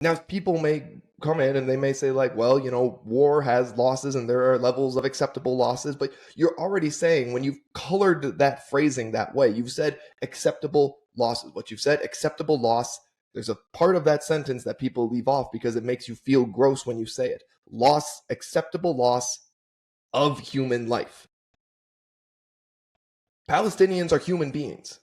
Now, people may come in and they may say, like, well, war has losses and there are levels of acceptable losses, but you're already saying, when you've colored that phrasing that way, you've said acceptable losses. What you've said, acceptable loss, there's a part of that sentence that people leave off because it makes you feel gross when you say it. Loss, acceptable loss of human life. Palestinians are human beings.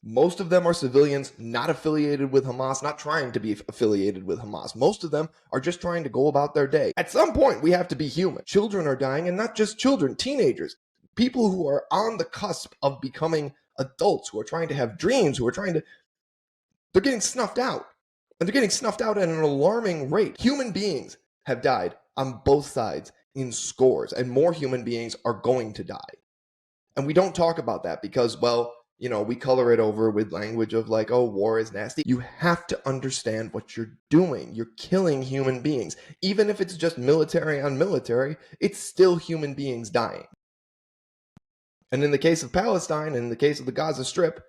Most of them are civilians, not affiliated with Hamas, not trying to be affiliated with Hamas. Most of them are just trying to go about their day. At some point, we have to be human. Children are dying, and not just children, teenagers, people who are on the cusp of becoming adults, who are trying to have dreams, they're getting snuffed out. And they're getting snuffed out at an alarming rate. Human beings have died on both sides in scores, and more human beings are going to die. And we don't talk about that because, well, we color it over with language of like, oh, war is nasty. You have to understand what you're doing. You're killing human beings. Even if it's just military on military, it's still human beings dying. And in the case of Palestine, in the case of the Gaza Strip,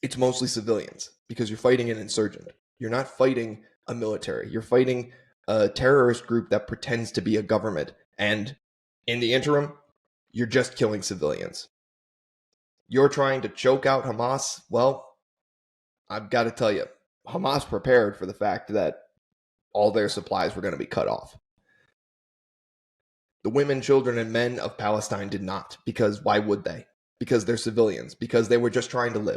it's mostly civilians because you're fighting an insurgent. You're not fighting a military. You're fighting a terrorist group that pretends to be a government. And in the interim, you're just killing civilians. You're trying to choke out Hamas. Well, I've got to tell you, Hamas prepared for the fact that all their supplies were going to be cut off. The women, children, and men of Palestine did not, because why would they? Because they're civilians, because they were just trying to live.